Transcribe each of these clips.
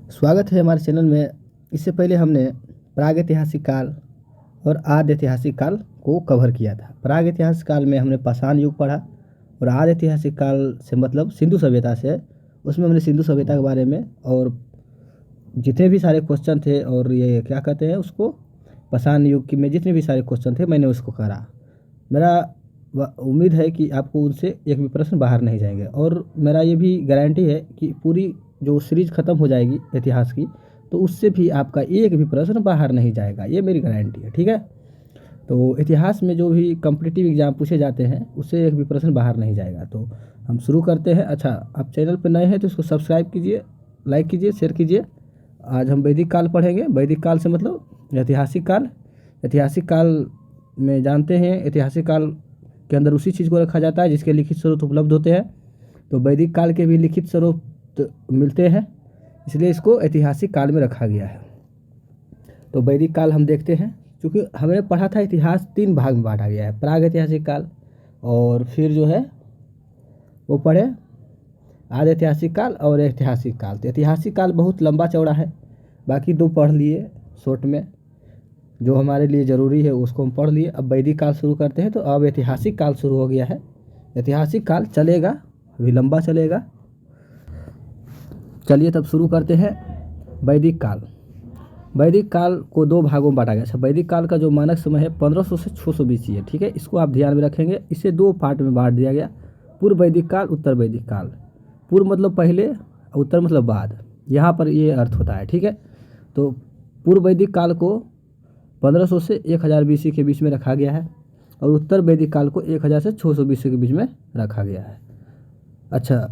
स्वागत है हमारे चैनल में। इससे पहले हमने प्रागैतिहासिक काल और आद्य ऐतिहासिक काल को कवर किया था। प्रागैतिहासिक काल में हमने पाषाण युग पढ़ा और आद्य ऐतिहासिक काल से मतलब सिंधु सभ्यता से, उसमें हमने सिंधु सभ्यता के बारे में और जितने भी सारे क्वेश्चन थे और ये क्या कहते हैं उसको, पाषाण युग की में जितने भी सारे क्वेश्चन थे मैंने उसको करा। मेरा उम्मीद है कि आपको उनसे एक भी प्रश्न बाहर नहीं जाएंगे और मेरा ये भी गारंटी है कि पूरी जो सीरीज ख़त्म हो जाएगी इतिहास की तो उससे भी आपका एक भी प्रश्न बाहर नहीं जाएगा, ये मेरी गारंटी है। ठीक है, तो इतिहास में जो भी कॉम्पिटिटिव एग्जाम पूछे जाते हैं उससे एक भी प्रश्न बाहर नहीं जाएगा। तो हम शुरू करते हैं। अच्छा, आप चैनल पर नए हैं तो इसको सब्सक्राइब कीजिए, लाइक कीजिए, शेयर कीजिए। आज हम वैदिक काल पढ़ेंगे। वैदिक काल से मतलब ऐतिहासिक काल। ऐतिहासिक काल में जानते हैं ऐतिहासिक काल के अंदर उसी चीज़ को रखा जाता है जिसके लिखित स्वरूप उपलब्ध होते हैं। तो वैदिक काल के भी लिखित स्वरूप मिलते हैं, इसलिए इसको ऐतिहासिक काल में रखा गया है। तो वैदिक काल हम देखते हैं। क्योंकि हमने पढ़ा था इतिहास 3 भाग में बांटा गया है, प्राग ऐतिहासिक काल और फिर जो है वो पढ़े आद्य ऐतिहासिक काल और ऐतिहासिक काल। तो ऐतिहासिक काल बहुत लंबा चौड़ा है, बाकी 2 पढ़ लिए शॉर्ट में, जो हमारे लिए ज़रूरी है उसको हम पढ़ लिए। अब वैदिक काल शुरू करते हैं। तो अब ऐतिहासिक काल शुरू हो गया है। ऐतिहासिक काल चलेगा, अभी लंबा चलेगा। चलिए तब शुरू करते हैं। वैदिक काल। वैदिक काल को 2 भागों में बांटा गया है। वैदिक काल का जो मानक समय है 1500 से 600 BC है। ठीक है, इसको आप ध्यान में रखेंगे। इसे 2 पार्ट में बांट दिया गया, पूर्व वैदिक काल, उत्तर वैदिक काल। पूर्व मतलब पहले, उत्तर मतलब बाद, यहाँ पर ये अर्थ होता है। ठीक है, तो पूर्व वैदिक काल को 1500 से 1000 BC के बीच में रखा गया है और उत्तर वैदिक काल को 1000 से 600 BC के बीच में रखा गया है। अच्छा,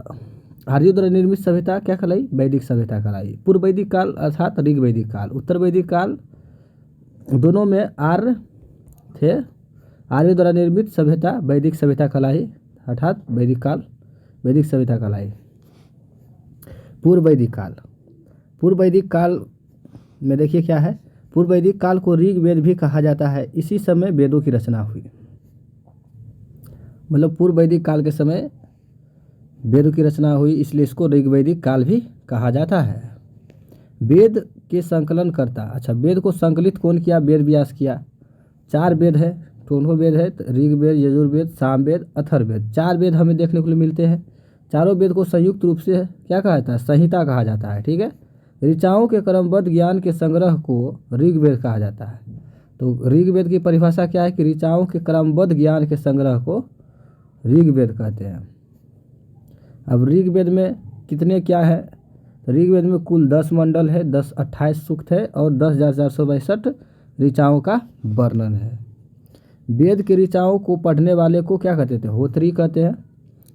आर्यों द्वारा निर्मित सभ्यता क्या कहलाई? वैदिक सभ्यता कहलाई। पूर्व वैदिक काल अर्थात ऋग वैदिक काल, उत्तर वैदिक काल, दोनों में आर्य थे। आर्यों द्वारा निर्मित सभ्यता वैदिक सभ्यता कहलाई अर्थात वैदिक काल, वैदिक सभ्यता कहलाई। पूर्व वैदिक काल। पूर्व वैदिक काल में देखिए क्या है। पूर्व वैदिक काल को ऋग वेद भी कहा जाता है। इसी समय वेदों की रचना हुई, मतलब पूर्व वैदिक काल के समय वेदों की रचना हुई, इसलिए इसको ऋग वैदिक काल भी कहा जाता है। वेद के संकलन करता। अच्छा, वेद को संकलित कौन किया? वेद व्यास किया। 4 वेद है, दोनों वेद है, ऋग वेद, यजुर्वेद, सामवेद, अथर्ववेद। 4 वेद हमें देखने को मिलते हैं। चारों वेद को संयुक्त रूप से क्या कहा जाता है? संहिता कहा जाता है। ठीक है, ऋचाओं के क्रमबद्ध ज्ञान के संग्रह को ऋग्वेद कहा जाता है। तो ऋग्वेद की परिभाषा क्या है कि ऋचाओं के क्रमबद्ध ज्ञान के संग्रह को ऋग्वेद कहते हैं। अब ऋग्वेद में कितने क्या है? ऋग्वेद में कुल 10 मंडल है, 28 सूक्त है और 10,462 ऋचाओं का वर्णन है। वेद के ऋचाओं को पढ़ने वाले को क्या कहते थे? होत्री कहते हैं।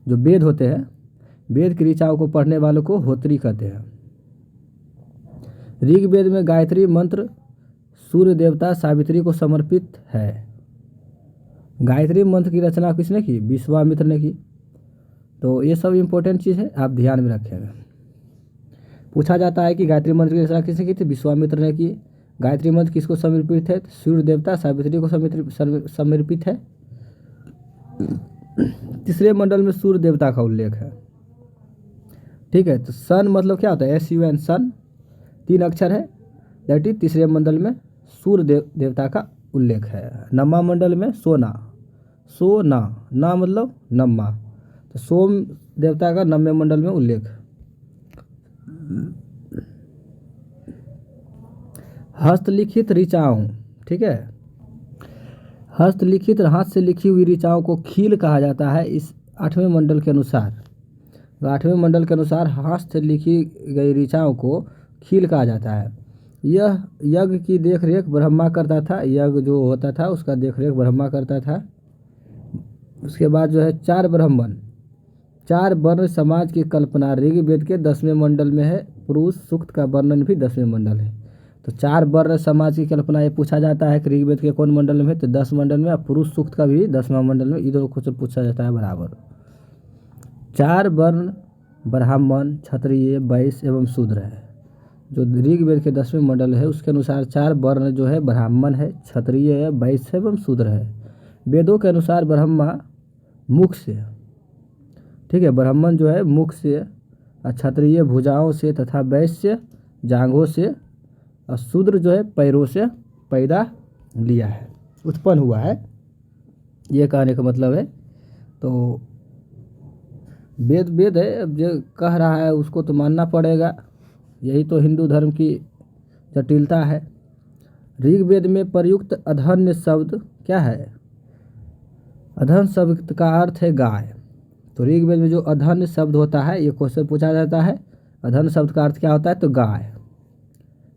जो वेद होते हैं, वेद की ऋचाओं को पढ़ने वालों को होत्री कहते हैं। ऋग्वेद में गायत्री मंत्र सूर्य देवता सावित्री को समर्पित है। गायत्री मंत्र की रचना किसने की? विश्वामित्र ने की। तो ये सब इम्पोर्टेंट चीज़ है, आप ध्यान में रखेंगे। पूछा जाता है कि गायत्री मंत्र की रचना किसने की थी? विश्वामित्र ने की। गायत्री मंत्र किसको समर्पित है? सूर्य देवता सावित्री को समर्पित है। तीसरे मंडल में सूर्य देवता का उल्लेख है। ठीक है, तो सन मतलब क्या होता है? SUN, सन 3 अक्षर है। दैट इज तीसरे मंडल में सूर्य देवता का उल्लेख है। नम्मा मंडल में सोना, सोना ना मतलब नम्मा, तो सोम देवता का 9वें मंडल में उल्लेख। हस्तलिखित ऋचाओं। ठीक है, हस्तलिखित हाथ से लिखी हुई ऋचाओं को खील कहा जाता है। इस 8वें मंडल के अनुसार, 8वें मंडल के अनुसार हाथ से लिखी गई ऋचाओं को खील कहा जाता है। यह यज्ञ की देखरेख ब्रह्मा करता था। यज्ञ जो होता था उसका देखरेख ब्रह्मा करता था। उसके बाद जो है 4 ब्राह्मण, 4 वर्ण समाज की कल्पना ऋग्वेद के 10वें मंडल में है। पुरुष सूक्त का वर्णन भी 10वें मंडल है। तो 4 वर्ण समाज की कल्पना ये पूछा जाता है कि ऋग्वेद के कौन मंडल में है? तो 10 मंडल में। और पुरुष सूक्त का भी 10वां मंडल में। इधर क्वेश्चन पूछा जाता है बराबर। 4 वर्ण ब्राह्मण, क्षत्रिय, वैश्य एवं शूद्र है। जो ऋग्वेद के 10वें मंडल है उसके अनुसार 4 वर्ण जो है ब्राह्मण है, क्षत्रिय है, वैश्य एवं शूद्र है। वेदों के अनुसार ब्रह्मा मुख से, ठीक है, ब्राह्मण जो है मुख से, क्षत्रिय भुजाओं से तथा वैश्य जांघों से और शूद्र जो है पैरों से पैदा लिया है, उत्पन्न हुआ है, ये कहने का मतलब है। तो वेद वेद है, अब जो कह रहा है उसको तो मानना पड़ेगा, यही तो हिंदू धर्म की जटिलता है। ऋग्वेद में प्रयुक्त अधन्य शब्द क्या है? अधन शब्द का अर्थ है गाय। तो ऋग्वेद में जो अधन्य शब्द होता है, ये क्वेश्चन पूछा जाता है, अधन शब्द का अर्थ क्या होता है? तो गाय।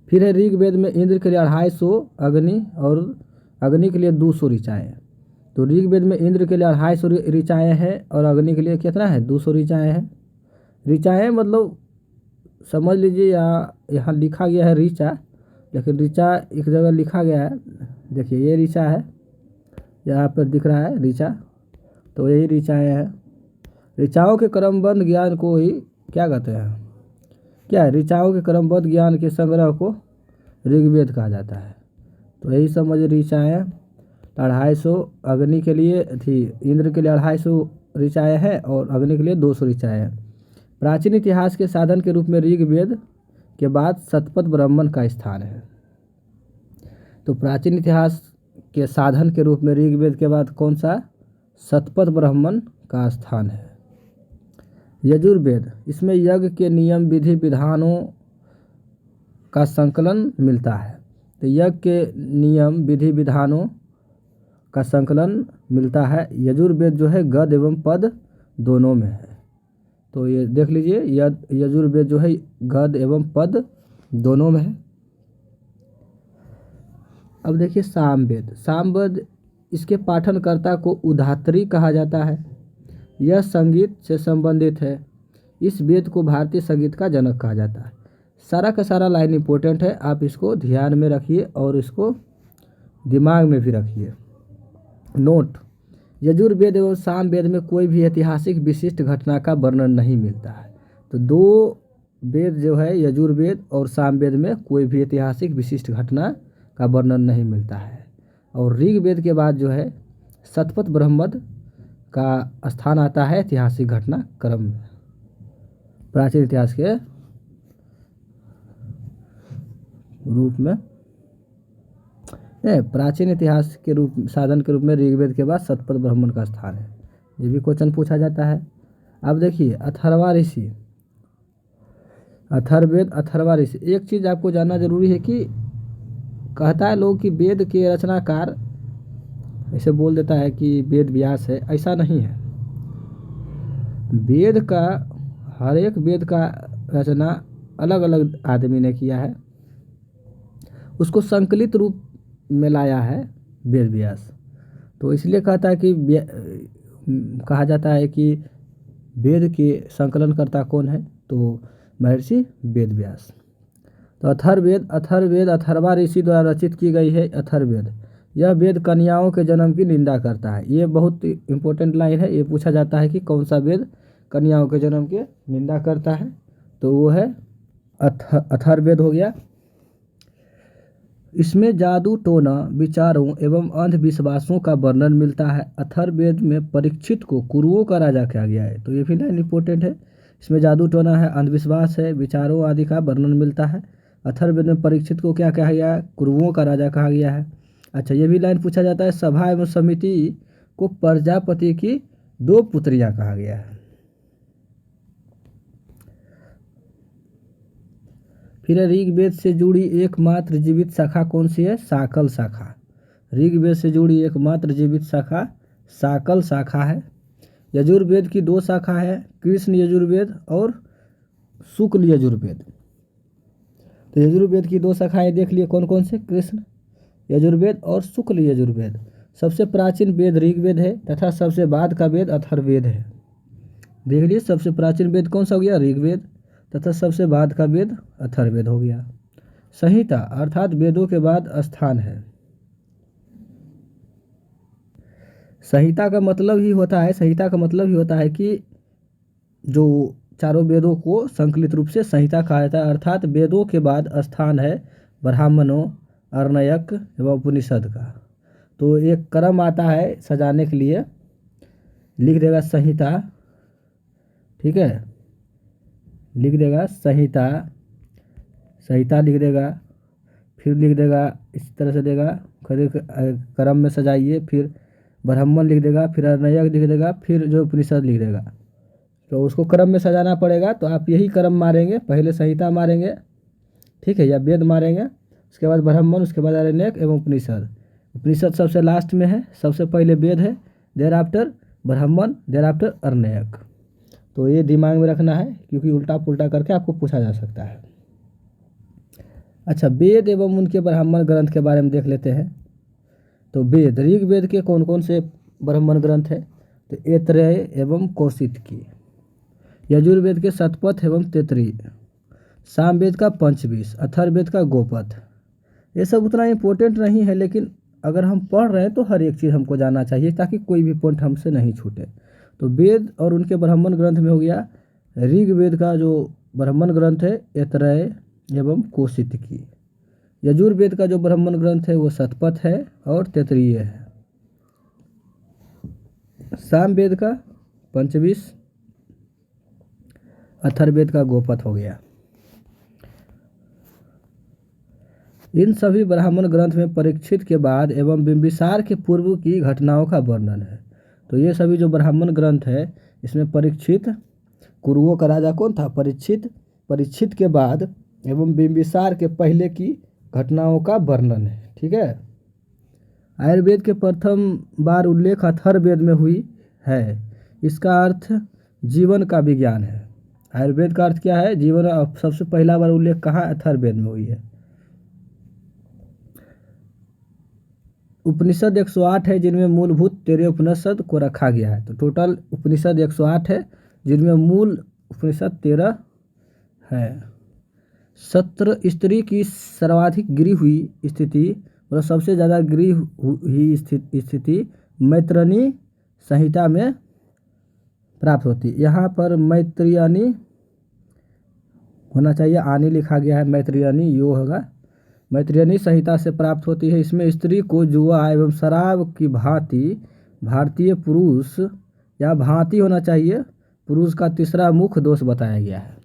फिर है ऋग्वेद में इंद्र के लिए 250 अग्नि और अग्नि के लिए 200 ऋचाएँ। तो ऋग्वेद में इंद्र के लिए 250 ऋचाएँ हैं और अग्नि के लिए कितना है? 200 ऋचाएँ हैं। ऋचाएँ मतलब समझ लीजिए, यहाँ लिखा गया है ऋचा, लेकिन ऋचा एक जगह लिखा गया है, देखिए ये ऋचा है, यहाँ पर दिख रहा है ऋचा, तो यही ऋचाएँ हैं। ऋचाओं के क्रमबद्ध ज्ञान को ही क्या कहते हैं? क्या है? ऋचाओं के क्रमबद्ध ज्ञान के संग्रह को ऋग्वेद कहा जाता है। तो यही समझ ऋचाएँ 250 अग्नि के लिए थी, इंद्र के लिए 250 ऋचाएँ हैं और अग्नि के लिए 200 ऋचाएँ हैं। प्राचीन इतिहास के साधन के रूप में ऋग्वेद के बाद शतपथ ब्राह्मण का स्थान है। तो प्राचीन इतिहास के साधन के रूप में ऋग्वेद के बाद कौन सा? शतपथ ब्राह्मण का स्थान है। यजुर्वेद, इसमें यज्ञ के नियम विधि विधानों का संकलन मिलता है। तो यज्ञ के नियम विधि विधानों का संकलन मिलता है। यजुर्वेद जो है गद एवं पद दोनों में है। तो ये देख लीजिए, यजुर्वेद जो है गद एवं पद दोनों में है। अब देखिए सामवेद। सामवेद, इसके पाठनकर्ता को उधात्री कहा जाता है। यह संगीत से संबंधित है। इस वेद को भारतीय संगीत का जनक कहा जाता है। सारा का सारा लाइन इंपॉर्टेंट है, आप इसको ध्यान में रखिए और इसको दिमाग में भी रखिए। नोट, यजुर्वेद एवं सामवेद में कोई भी ऐतिहासिक विशिष्ट घटना का वर्णन नहीं मिलता है। तो दो वेद जो है यजुर्वेद और सामवेद में कोई भी ऐतिहासिक विशिष्ट घटना का वर्णन नहीं मिलता है। और ऋग्वेद के बाद जो है शतपथ ब्राह्मण का स्थान आता है ऐतिहासिक घटना क्रम में, प्राचीन इतिहास के रूप में। प्राचीन इतिहास के रूप साधन के रूप में ऋग्वेद के बाद शतपथ ब्राह्मण का स्थान है, ये भी क्वेश्चन पूछा जाता है। अब देखिए अथर्वा ऋषि, अथर्ववेद, अथर्वा ऋषि। एक चीज़ आपको जानना जरूरी है कि कहता है लोग कि वेद के रचनाकार, ऐसे बोल देता है कि वेद व्यास है, ऐसा नहीं है। वेद का, हर एक वेद का रचना अलग अलग आदमी ने किया है, उसको संकलित रूप में लाया है वेद व्यास। तो इसलिए कहता है कि कहा जाता है कि वेद के संकलनकर्ता कौन है? तो महर्षि वेद व्यास। तो अथर्ववेद, अथर्ववेद अथर्वा ऋषि द्वारा रचित की गई है अथर्ववेद। यह वेद कन्याओं के जन्म की निंदा करता है। ये बहुत इंपॉर्टेंट लाइन है, ये पूछा जाता है कि कौन सा वेद कन्याओं के जन्म की निंदा करता है? तो वो है अथर्ववेद हो गया। इसमें जादू टोना विचारों एवं अंधविश्वासों का वर्णन मिलता है। अथर्ववेद में परीक्षित को कुरुओं का राजा कहा गया है। तो ये भी लाइन इंपॉर्टेंट है, इसमें जादू टोना है, अंधविश्वास है, विचारों आदि का वर्णन मिलता है। अथर्ववेद में परीक्षित को क्या कहा गया है? कुरुओं का राजा कहा गया है। अच्छा, ये भी लाइन पूछा जाता है, सभा एवं समिति को प्रजापति की 2 पुत्रियां कहा गया है। फिर ऋग्वेद से जुड़ी एकमात्र जीवित शाखा कौन सी है? साकल शाखा। ऋग्वेद से जुड़ी एकमात्र जीवित शाखा साकल शाखा है। यजुर्वेद की 2 शाखा है, कृष्ण यजुर्वेद और शुक्ल यजुर्वेद। तो यजुर्वेद की 2 शाखाएं देख लिए कौन कौन से? कृष्ण यजुर्वेद और शुक्ल यजुर्वेद। सबसे प्राचीन वेद ऋग्वेद है तथा सबसे बाद का वेद अथर्ववेद है। देख लिए, सबसे प्राचीन वेद कौन सा हो गया? ऋग्वेद, तथा सबसे बाद का वेद अथर्ववेद हो गया। संहिता अर्थात वेदों के बाद स्थान है। संहिता का मतलब ही होता है, संहिता का मतलब ही होता है कि जो चारों वेदों को संकलित रूप से संहिता कहा जाता है, अर्थात वेदों के बाद स्थान है ब्राह्मणों, अर्णयक एवं उपनिषद का। तो एक क्रम आता है सजाने के लिए, लिख देगा संहिता, ठीक है, लिख देगा संहिता, संहिता लिख देगा, फिर लिख देगा इस तरह से देगा, क्रम में सजाइए, फिर ब्राह्मण लिख देगा, फिर अर्णयक लिख देगा, फिर जो उपनिषद लिख देगा। तो उसको क्रम में सजाना पड़ेगा। तो आप यही क्रम मारेंगे, पहले संहिता मारेंगे, ठीक है, या वेद मारेंगे, उसके बाद ब्राह्मण, उसके बाद अर्णयक एवं उपनिषद। उपनिषद सबसे लास्ट में है, सबसे पहले वेद है, देयर आफ्टर ब्राह्मण, देयर आफ्टर अर्णयक। तो ये दिमाग में रखना है, क्योंकि उल्टा पुल्टा करके आपको पूछा जा सकता है। अच्छा, वेद एवं उनके ब्राह्मण ग्रंथ के बारे में देख लेते हैं। तो वेद, ऋग्वेद के कौन कौन से ब्राह्मण ग्रंथ है? तो ऐतरेय एवं कौशिकी, यजुर्वेद के शतपथ एवं तैत्तिरीय, सामवेद का पंचविंश, अथर्ववेद का गोपथ। ये सब उतना इम्पोर्टेंट नहीं है, लेकिन अगर हम पढ़ रहे हैं तो हर एक चीज़ हमको जानना चाहिए, ताकि कोई भी पॉइंट हमसे नहीं छूटे। तो वेद और उनके ब्राह्मण ग्रंथ में हो गया, ऋग्वेद का जो ब्राह्मण ग्रंथ है ऐतरेय एवं कौशिकी, यजुर्वेद का जो ब्राह्मण ग्रंथ है वो शतपथ है और तैत्तिरीय है, सामवेद का पंचविंश, अथर्ववेद का गोपथ हो गया। इन सभी ब्राह्मण ग्रंथ में परीक्षित के बाद एवं बिंबिसार के पूर्व की घटनाओं का वर्णन है। तो ये सभी जो ब्राह्मण ग्रंथ है, इसमें परीक्षित, कुरुओं का राजा कौन था? परीक्षित, परीक्षित के बाद एवं बिंबिसार के पहले की घटनाओं का वर्णन है, ठीक है। आयुर्वेद के प्रथम बार उल्लेख अथर्ववेद में हुई है। इसका अर्थ जीवन का विज्ञान है। आयुर्वेद का अर्थ क्या है? जीवन। सबसे पहला बार उल्लेख कहाँ? अथर्ववेद में हुई है। उपनिषद 108 है, जिनमें मूलभूत 13 उपनिषद को रखा गया है। तो टोटल उपनिषद 108 है, जिनमें मूल उपनिषद 13 है। सत्र स्त्री की सर्वाधिक गिरी हुई स्थिति, मतलब सबसे ज़्यादा गिरी हुई स्थिति मैत्रेयी संहिता में प्राप्त होती है। यहाँ पर मैत्रेयी होना चाहिए, आनी लिखा गया है, मैत्रेयी यो होगा। मैत्रेयी संहिता से प्राप्त होती है। इसमें स्त्री को जुआ एवं शराब की भांति भारतीय पुरुष, या भांति होना चाहिए, पुरुष का तीसरा मुख्य दोष बताया गया है।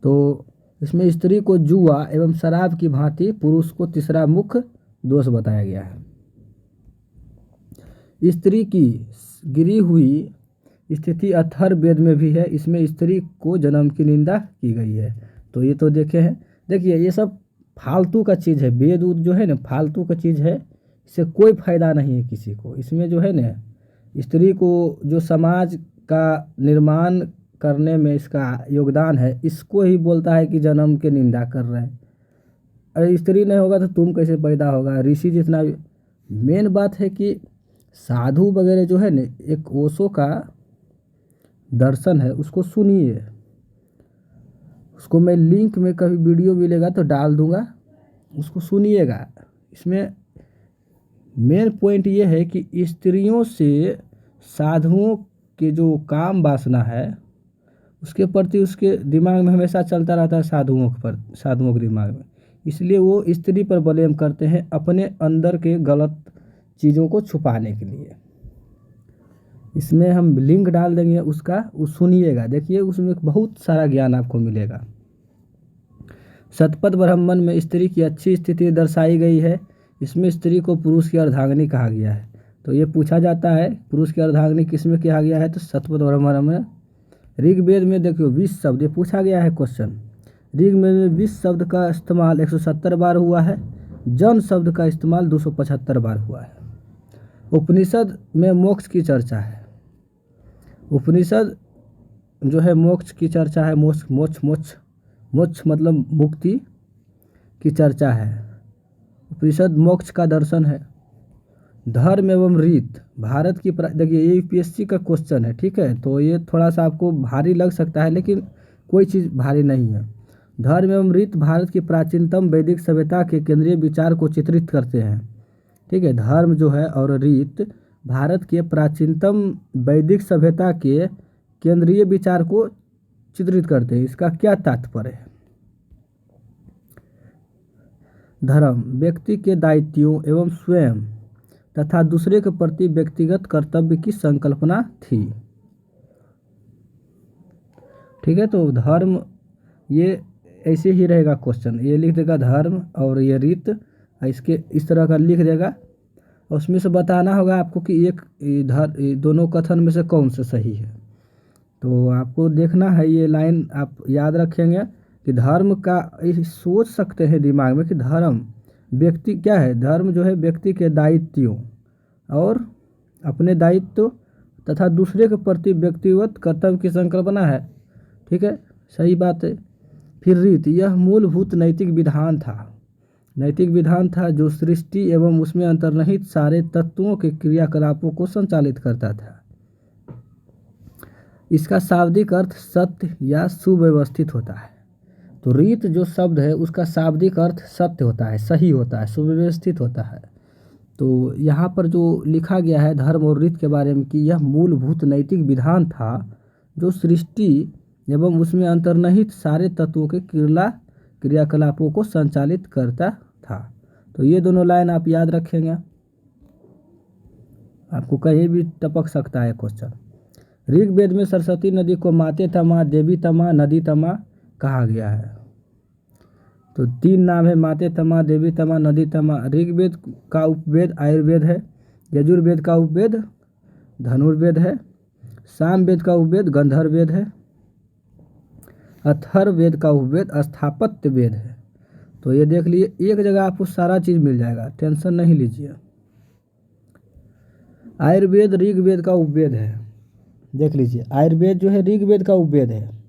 तो इसमें स्त्री को जुआ एवं शराब की भांति पुरुष को तीसरा मुख्य दोष बताया गया है। स्त्री की गिरी हुई स्थिति अथर्ववेद में भी है। इसमें स्त्री को जन्म की निंदा की गई है। तो ये तो देखे हैं। देखिए, ये सब फालतू का चीज़ है। वेद उद जो है ना, फालतू का चीज़ है, इससे कोई फायदा नहीं है किसी को। इसमें जो है ना, स्त्री को जो समाज का निर्माण करने में इसका योगदान है, इसको ही बोलता है कि जन्म के निंदा कर रहे हैं। अरे स्त्री नहीं होगा तो तुम कैसे पैदा होगा? ऋषि जितना भी। मेन बात है कि साधु वगैरह जो है ना, एक ओशो का दर्शन है, उसको सुनिए। उसको मैं लिंक में कभी वीडियो मिलेगा तो डाल दूंगा, उसको सुनिएगा। इसमें मेन पॉइंट ये है कि स्त्रियों से साधुओं के जो काम वासना है, उसके प्रति उसके दिमाग में हमेशा चलता रहता है, साधुओं के दिमाग में। इसलिए वो स्त्री पर ब्लेम करते हैं, अपने अंदर के गलत चीज़ों को छुपाने के लिए। इसमें हम लिंक डाल देंगे उसका, वो सुनिएगा। देखिए, उसमें बहुत सारा ज्ञान आपको मिलेगा। शतपथ ब्राह्मण में स्त्री की अच्छी स्थिति दर्शाई गई है। इसमें स्त्री को पुरुष की अर्धांगिनी कहा गया है। तो ये पूछा जाता है, पुरुष की अर्धांगिनी किसमें कहा गया है? तो शतपथ ब्राह्मण में। ऋग्वेद में देखियो 20 शब्द, ये पूछा गया है क्वेश्चन। ऋग्वेद में 20 शब्द का इस्तेमाल 170 बार हुआ है। जन शब्द का इस्तेमाल 275 बार हुआ है। उपनिषद में मोक्ष की चर्चा है। उपनिषद जो है मोक्ष की चर्चा है। मोक्ष मतलब मुक्ति की चर्चा है। उपनिषद मोक्ष का दर्शन है। धर्म एवं रीत, भारत की देखिए, ये यूपीएससी का क्वेश्चन है, ठीक है। तो ये थोड़ा सा आपको भारी लग सकता है, लेकिन कोई चीज़ भारी नहीं है। धर्म एवं रीत भारत की प्राचीनतम वैदिक सभ्यता के केंद्रीय विचार को चित्रित करते हैं, ठीक है। धर्म जो है और रीत भारत के प्राचीनतम वैदिक सभ्यता के केंद्रीय विचार को चित्रित करते हैं। इसका क्या तात्पर्य है? धर्म व्यक्ति के दायित्वों एवं स्वयं तथा दूसरे के प्रति व्यक्तिगत कर्तव्य की संकल्पना थी, ठीक है। तो धर्म ये ऐसे ही रहेगा क्वेश्चन, ये लिख देगा धर्म और ये रीत, इसके इस तरह का लिख देगा। और उसमें से बताना होगा आपको कि ये दोनों कथन में से कौन सा सही है। तो आपको देखना है, ये लाइन आप याद रखेंगे कि धर्म का, सोच सकते हैं दिमाग में कि धर्म व्यक्ति क्या है, धर्म जो है व्यक्ति के दायित्वों और अपने दायित्व तथा दूसरे के प्रति व्यक्तिगत कर्तव्य की संकल्पना है। ठीक है, सही बात है। फिर रीत, यह मूलभूत नैतिक विधान था जो सृष्टि एवं उसमें अंतर्निहित सारे तत्वों के क्रियाकलापों को संचालित करता था। इसका शाब्दिक अर्थ सत्य या सुव्यवस्थित होता है। तो रीत जो शब्द है उसका शाब्दिक अर्थ सत्य होता है, सही होता है, सुव्यवस्थित होता है। तो यहाँ पर जो लिखा गया है धर्म और रीत के बारे में कि यह मूलभूत नैतिक विधान था जो सृष्टि एवं उसमें अंतर्निहित सारे तत्वों के क्रियाकलापों को संचालित करता था। तो ये दोनों लाइन आप याद रखेंगे, आपको कहीं भी टपक सकता है क्वेश्चन। ऋग्वेद में सरस्वती नदी को माते तमा, देवी तमा, नदी तमा कहा गया है। तो 3 नाम है, माते तमा, देवी तमा, नदी तमा। ऋग्वेद का उपवेद आयुर्वेद है, यजुर्वेद का उपवेद धनुर्वेद है, सामवेद का उपवेद गंधर्ववेद है, अथर्ववेद का उपवेद स्थापत्य वेद है। तो ये देख लिए, एक जगह आपको सारा चीज़ मिल जाएगा, टेंशन नहीं लीजिए। आयुर्वेद ऋग्वेद का उपवेद है, देख लीजिए, आयुर्वेद जो है ऋग्वेद का उपवेद है,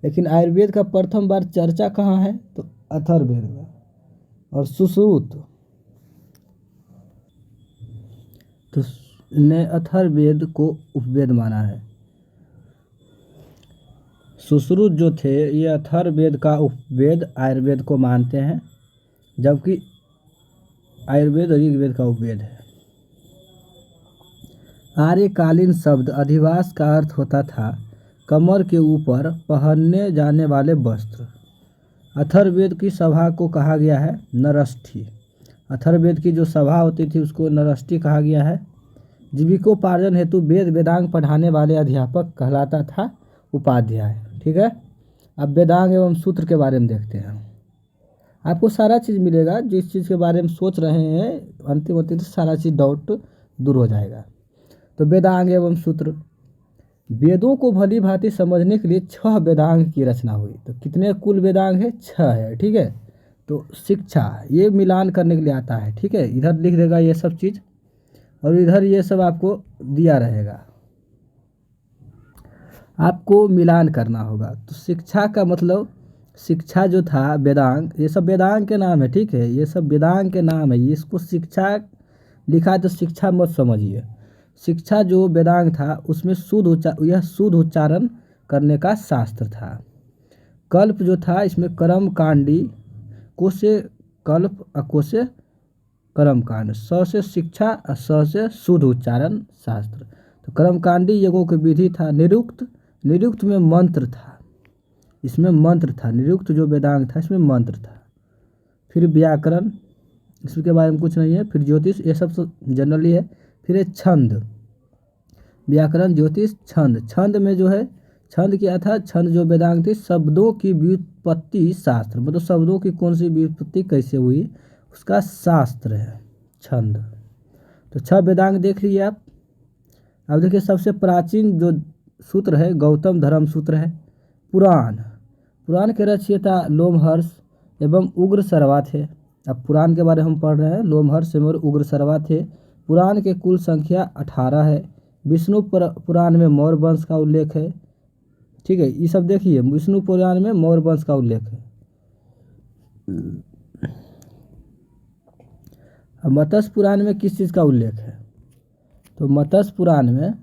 लेकिन आयुर्वेद का प्रथम बार चर्चा कहाँ है, तो अथर्ववेद में। और सुश्रुत तो ने अथर्ववेद को उपवेद माना है। सुश्रुत जो थे ये अथर्ववेद का उपवेद आयुर्वेद को मानते हैं, जबकि आयुर्वेद ऋग्वेद का उपवेद है। आर्यकालीन शब्द अधिवास का अर्थ होता था कमर के ऊपर पहनने जाने वाले वस्त्र। अथर्ववेद की सभा को कहा गया है नरष्ठी। अथर्ववेद की जो सभा होती थी उसको नरष्ठी कहा गया है। जीविकोपार्जन हेतु वेद वेदांग पढ़ाने वाले अध्यापक कहलाता था उपाध्याय। ठीक है, अब वेदांग एवं सूत्र के बारे में देखते हैं। आपको सारा चीज़ मिलेगा, जिस चीज़ के बारे में सोच रहे हैं अंतिम सारा चीज़ डाउट दूर हो जाएगा। तो वेदांग एवं सूत्र, वेदों को भली भांति समझने के लिए 6 वेदांग की रचना हुई। तो कितने कुल वेदांग है, 6 है। ठीक है, तो शिक्षा ये मिलान करने के लिए आता है। ठीक है, इधर लिख देगा ये सब चीज़ और इधर ये सब आपको दिया रहेगा, आपको मिलान करना होगा। तो शिक्षा का मतलब, शिक्षा जो था वेदांग, ये सब वेदांग के नाम है। ठीक है, ये सब वेदांग के नाम है, इसको शिक्षा लिखा है तो शिक्षा मत समझिए। शिक्षा जो वेदांग था उसमें शुद्ध उच्चारण करने का शास्त्र था। कल्प जो था इसमें कर्म कांडी, को से कल्प, अको से कर्म कांड, स से शिक्षा, स से शुद्ध उच्चारण शास्त्र। तो कर्मकांडी यज्ञों की विधि था। निरुक्त में मंत्र था, इसमें मंत्र था। निरुक्त जो वेदांग था इसमें मंत्र था। फिर व्याकरण, इसके बारे में कुछ नहीं है। फिर ज्योतिष, ये सब जनरली है। फिर है छंद, व्याकरण, ज्योतिष, छंद। छंद में जो है, छंद क्या था, छंद जो वेदांग थी शब्दों की व्युत्पत्ति शास्त्र, मतलब शब्दों की कौन सी व्युत्पत्ति कैसे हुई उसका शास्त्र है छंद। तो 6 वेदांग देख लीजिए आप। अब देखिए सबसे प्राचीन जो सूत्र है गौतम धर्म सूत्र है। पुराण के रचयिता लोमहर्ष एवं उग्र सर्वा थे। अब पुराण के बारे में हम पढ़ रहे हैं, लोमहर्ष एवं उग्र सर्वा थे। पुराण के कुल संख्या 18 है। विष्णु पुराण में मौर्य वंश का उल्लेख है। ठीक है, ये सब देखिए, विष्णु पुराण में मौर्य वंश का उल्लेख है। अब मत्स्य पुराण में किस चीज़ का उल्लेख है, तो मत्स्य पुराण में,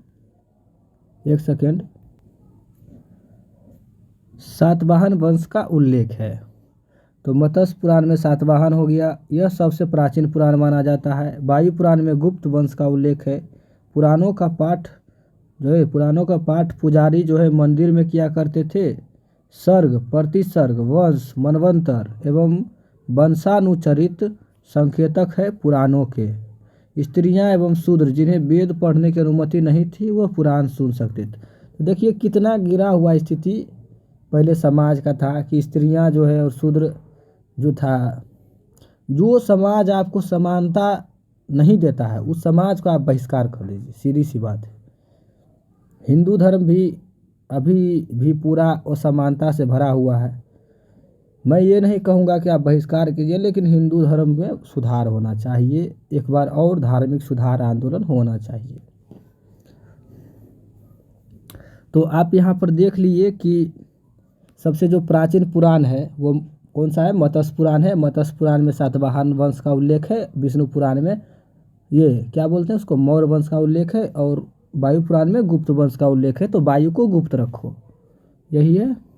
एक सेकेंड, सातवाहन वंश का उल्लेख है। तो मत्स्य पुराण में सातवाहन हो गया, यह सबसे प्राचीन पुराण माना जाता है। वायु पुराण में गुप्त वंश का उल्लेख है। पुराणों का पाठ पुजारी जो है मंदिर में किया करते थे। सर्ग, प्रतिसर्ग, वंश, मनवंतर एवं वंशानुचरित संकेतक है पुराणों के। स्त्रियां एवं शूद्र जिन्हें वेद पढ़ने की अनुमति नहीं थी वह पुराण सुन सकते थे। तो देखिए कितना गिरा हुआ स्थिति पहले समाज का था कि स्त्रियां जो है और शूद्र जो था, जो समाज आपको समानता नहीं देता है उस समाज को आप बहिष्कार कर लीजिए, सीधी सी बात है। हिंदू धर्म भी अभी भी पूरा असमानता से भरा हुआ है। मैं ये नहीं कहूँगा कि आप बहिष्कार कीजिए, लेकिन हिंदू धर्म में सुधार होना चाहिए, एक बार और धार्मिक सुधार आंदोलन होना चाहिए। तो आप यहाँ पर देख लीजिए कि सबसे जो प्राचीन पुराण है वो कौन सा है, मत्स्य पुराण है। मत्स्य पुराण में सातवाहन वंश का उल्लेख है, विष्णु पुराण में ये क्या बोलते हैं उसको, मौर्य वंश का उल्लेख है, और वायु पुराण में गुप्त वंश का उल्लेख है। तो वायु को गुप्त रखो, यही है।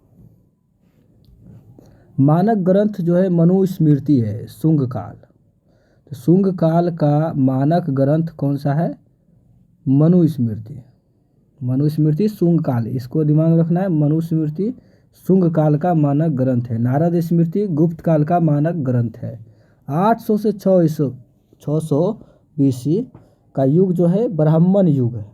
मानक ग्रंथ जो है मनुस्मृति है, शुंग काल। तो शुंग काल का मानक ग्रंथ कौन सा है, मनुस्मृति। मनुस्मृति शुंग काल, इसको दिमाग में रखना है। मनुस्मृति शुंग काल का मानक ग्रंथ है। नारद स्मृति गुप्त काल का मानक ग्रंथ है। 800 से 600 बीसी का युग जो है ब्राह्मण युग है।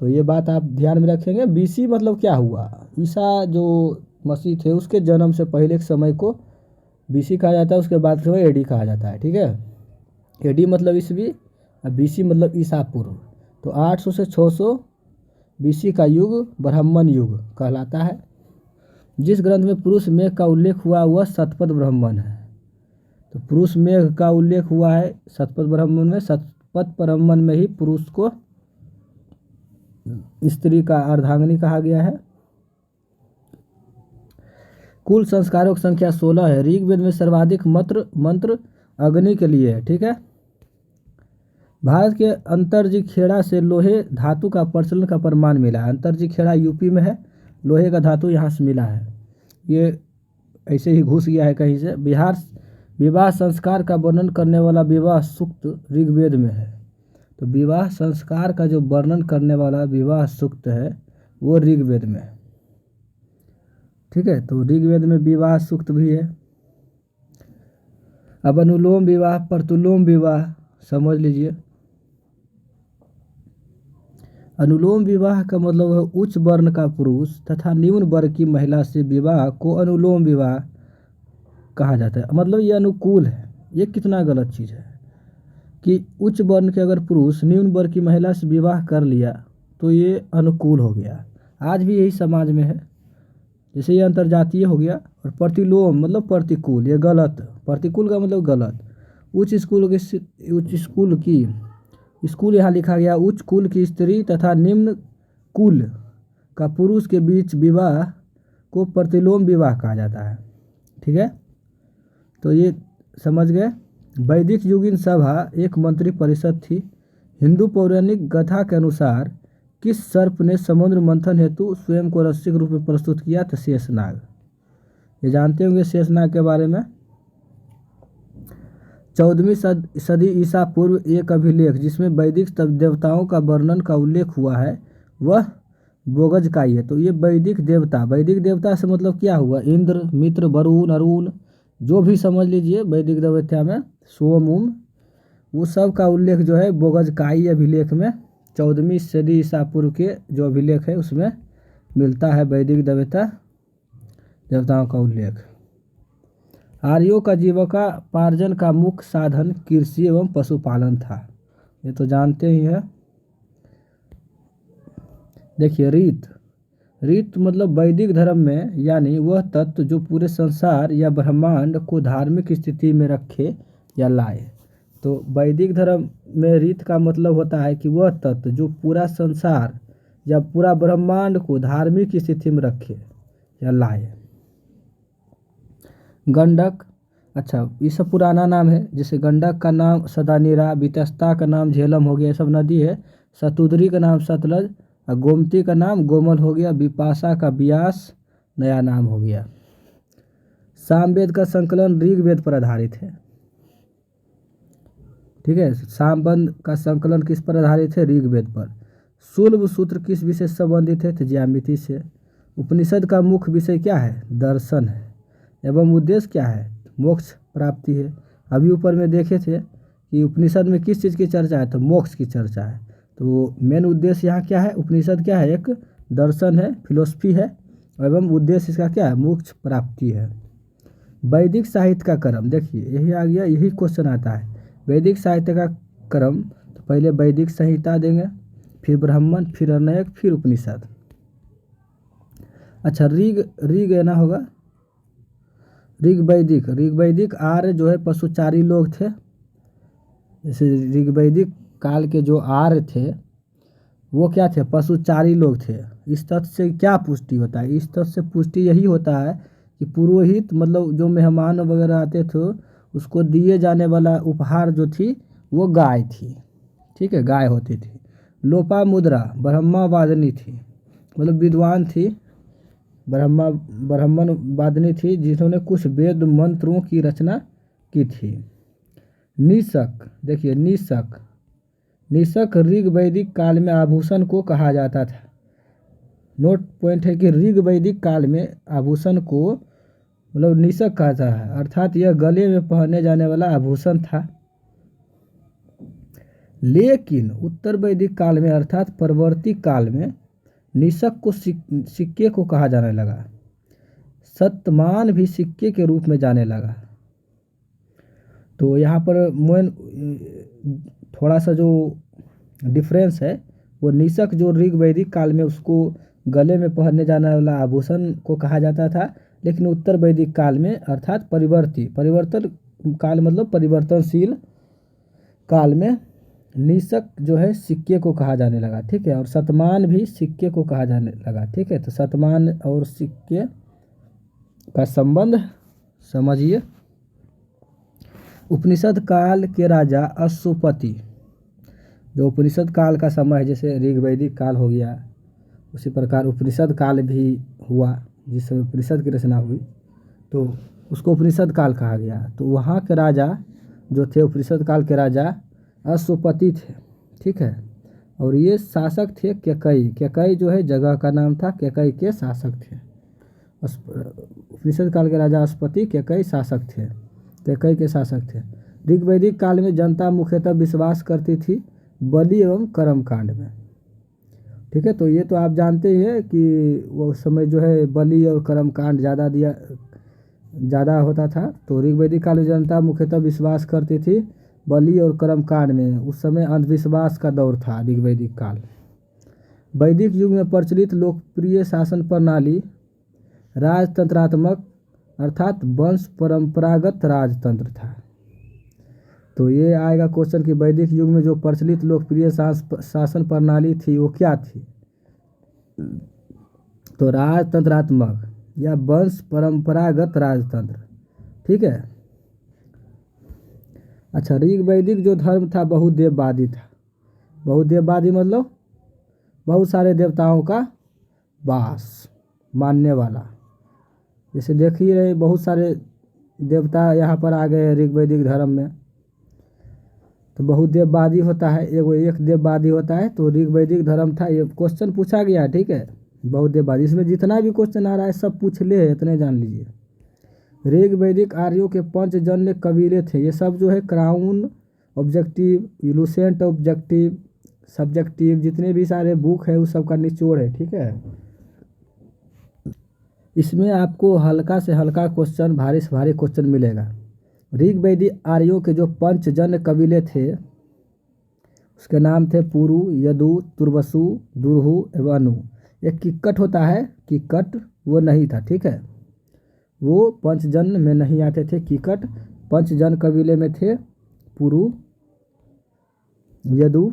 तो ये बात आप ध्यान में रखेंगे। बीसी मतलब क्या हुआ, ईसा जो मसीह थे उसके जन्म से पहले के समय को बीसी कहा जाता है, उसके बाद के समय एडी कहा जाता है। ठीक है, एडी मतलब ईस्वी और बीसी मतलब ईसा पूर्व। तो 800 से 600 बीसी का युग ब्राह्मण युग कहलाता है। जिस ग्रंथ में पुरुष मेघ का उल्लेख हुआ वह शतपथ ब्राह्मण है। तो पुरुष मेघ का उल्लेख हुआ है शतपथ ब्राह्मण में। शतपथ ब्राह्मण में ही पुरुष को स्त्री का अर्धांगिनी कहा गया है। कुल संस्कारों की संख्या 16 है। ऋग्वेद में सर्वाधिक मंत्र अग्नि के लिए है। ठीक है, भारत के अंतरजी खेड़ा से लोहे धातु का प्रचलन का प्रमाण मिला है। अंतरजी खेड़ा यूपी में है, लोहे का धातु यहाँ से मिला है, ये ऐसे ही घुस गया है कहीं से। बिहार विवाह संस्कार का वर्णन करने वाला विवाह सूक्त ऋग्वेद में है। तो विवाह संस्कार का जो वर्णन करने वाला विवाह सूक्त है वो ऋग्वेद में है। ठीक है, तो ऋग्वेद में विवाह सूक्त भी है। अब अनुलोम विवाह प्रतिलोम विवाह समझ लीजिए। अनुलोम विवाह का मतलब है उच्च वर्ण का पुरुष तथा निम्न वर्ग की महिला से विवाह को अनुलोम विवाह कहा जाता है। मतलब ये अनुकूल है। ये कितना गलत चीज़ है कि उच्च वर्ण के अगर पुरुष निम्न वर्ग की महिला से विवाह कर लिया तो ये अनुकूल हो गया। आज भी यही समाज में है। जैसे ये अंतर्जातीय हो गया। और प्रतिलोम मतलब प्रतिकूल, ये गलत। प्रतिकूल का मतलब गलत। उच्च स्कूल की स्कूल यहाँ लिखा गया उच्च कुल की स्त्री तथा निम्न कुल का पुरुष के बीच विवाह को प्रतिलोम विवाह कहा जाता है। ठीक है, तो ये समझ गए। वैदिक युगीन सभा एक मंत्री परिषद थी। हिंदू पौराणिक गाथा के अनुसार किस सर्प ने समुद्र मंथन हेतु स्वयं को रस्सी के रूप में प्रस्तुत किया था, शेषनाग। ये जानते होंगे शेषनाग के बारे में। 14वीं सदी ईसा पूर्व एक अभिलेख जिसमें वैदिक देवताओं का वर्णन का उल्लेख हुआ है वह बोगजकाई है। तो ये वैदिक देवता से मतलब क्या हुआ, इंद्र, मित्र, वरुण, अरुण, जो भी समझ लीजिए वैदिक देवता में, सोम उम, वो सब का उल्लेख जो है बोगजकाई अभिलेख में 14वीं सदी ईसा पूर्व के जो अभिलेख है उसमें मिलता है वैदिक देवताओं का उल्लेख। आर्यों का जीविकोपार्जन का मुख्य साधन कृषि एवं पशुपालन था। ये तो जानते ही हैं। देखिए रीत मतलब वैदिक धर्म में यानी वह तत्व जो पूरे संसार या ब्रह्मांड को धार्मिक स्थिति में रखे या लाए। तो वैदिक धर्म में रीत का मतलब होता है कि वह तत्व जो पूरा संसार या पूरा ब्रह्मांड को धार्मिक स्थिति में रखे या लाए। गंडक, अच्छा ये सब पुराना नाम है। जैसे गंडक का नाम सदानीरा, वितस्ता का नाम झेलम हो गया, ये सब नदी है। सतुद्री का नाम सतलज, और गोमती का नाम गोमल हो गया। विपाशा का ब्यास नया नाम हो गया। सामवेद का संकलन ऋग्वेद पर आधारित है। ठीक है, सामवेद का संकलन किस पर आधारित है, ऋग्वेद पर। शुल्ब सूत्र किस विषय से संबंधित है, तो ज्यामिति से। उपनिषद का मुख्य विषय क्या है, दर्शन है, एवं उद्देश्य क्या है, मोक्ष प्राप्ति है। अभी ऊपर में देखे थे कि उपनिषद में किस चीज़ की चर्चा है, तो मोक्ष की चर्चा है। तो मेन उद्देश्य यहाँ क्या है, उपनिषद क्या है, एक दर्शन है, फिलोसफी है, एवं उद्देश्य इसका क्या है, मोक्ष प्राप्ति है। वैदिक साहित्य का क्रम, देखिए यही आ गया, यही क्वेश्चन आता है। वैदिक साहित्य का क्रम, तो पहले वैदिक संहिता देंगे, फिर ब्राह्मण, फिर अरण्यक, फिर उपनिषद। अच्छा, ऋग ऋग है ना होगा, ऋग्वैदिक आर्य जो है पशुचारी लोग थे। जैसे ऋग्वैदिक काल के जो आर्य थे वो क्या थे, पशुचारी लोग थे। इस तथ्य से क्या पुष्टि होता है, इस तथ्य से पुष्टि यही होता है कि पुरोहित मतलब जो मेहमान वगैरह आते थे उसको दिए जाने वाला उपहार जो थी वो गाय थी, ठीक है, गाय होती थी। लोपा मुद्रा ब्रह्मवादिनी थी, मतलब विद्वान थी, ब्राह्मण वादिनी थी जिन्होंने कुछ वेद मंत्रों की रचना की थी। निषक, देखिए निषक ऋग वैदिक काल में आभूषण को कहा जाता था। नोट पॉइंट है कि ऋग वैदिक काल में आभूषण को मतलब निषक कहता है, अर्थात यह गले में पहने जाने वाला आभूषण था। लेकिन उत्तर वैदिक काल में अर्थात परवर्ती काल में निषक को सिक्के को कहा जाने लगा। शतमान भी सिक्के के रूप में जाने लगा। तो यहाँ पर थोड़ा सा जो डिफरेंस है वो निषक जो ऋग वैदिक काल में उसको गले में पहनने जाने वाला आभूषण को कहा जाता था, लेकिन उत्तर वैदिक काल में अर्थात परिवर्तन काल मतलब परिवर्तनशील काल में निषक जो है सिक्के को कहा जाने लगा, ठीक है। और शतमान भी सिक्के को कहा जाने लगा, ठीक है। तो शतमान और सिक्के का संबंध समझिए। उपनिषद काल के राजा अश्वपति, जो उपनिषद काल का समय है, जैसे ऋग वैदिक काल हो गया उसी प्रकार उपनिषद काल भी हुआ, जिस समय उपनिषद की रचना हुई तो उसको उपनिषद काल कहा गया। तो वहाँ के राजा जो थे उपनिषद काल के राजा अश्वपति थे, ठीक है। और ये शासक थे केकई जो है जगह का नाम था, केकई के शासक थे। उपनिषद काल के राजा अश्वपति केकई शासक थे, केकई के शासक थे। ऋग वैदिक काल में जनता मुख्यतः विश्वास करती थी बलि एवं कर्म कांड में, ठीक है। तो ये तो आप जानते ही हैं कि वो समय जो है बलि और कर्म कांड ज़्यादा होता था। तो ऋग वैदिक काल में जनता मुख्यतः विश्वास करती थी बलि और कर्म कांड में। उस समय अंधविश्वास का दौर था ऋग वैदिक काल। वैदिक युग में प्रचलित लोकप्रिय शासन प्रणाली राजतंत्रात्मक अर्थात वंश परंपरागत राजतंत्र था। तो ये आएगा क्वेश्चन कि वैदिक युग में जो प्रचलित लोकप्रिय शासन प्रणाली थी वो क्या थी। तो राजतंत्रात्मक या वंश परंपरागत राजतंत्र, ठीक है। अच्छा, ऋग वैदिक जो धर्म था बहुदेववादी था। बहुदेववादी मतलब बहुत सारे देवताओं का वास मानने वाला। जैसे देख ही रहे बहुत सारे देवता यहाँ पर आ गए ऋग वैदिक धर्म में। तो बहुदेववादी होता है, एक देववादी होता है। तो ऋग वैदिक धर्म था, ये क्वेश्चन पूछा गया, ठीक है। बहुदेववादी, इसमें जितना भी क्वेश्चन आ रहा है सब पूछ ले, इतने जान लीजिए। ऋग वैदिक आर्यों के पंचजन्य कबीले थे। ये सब जो है क्राउन ऑब्जेक्टिव, यूलुसेंट ऑब्जेक्टिव, सब्जेक्टिव, जितने भी सारे बुक है उस सब का निचोड़ है, ठीक है। इसमें आपको हल्का से हल्का क्वेश्चन, भारी से भारी क्वेश्चन मिलेगा। ऋग वैदिक आर्यों के जो पंचजन्य कबीले थे उसके नाम थे पुरु, यदु, तुर्वसु, दुर्हु एवं अनु। एक किक्कट होता है, किक्कट वो नहीं था, ठीक है। वो पंचजन में नहीं आते थे। किक्कट पंचजन कबीले में थे, पुरु, यदु,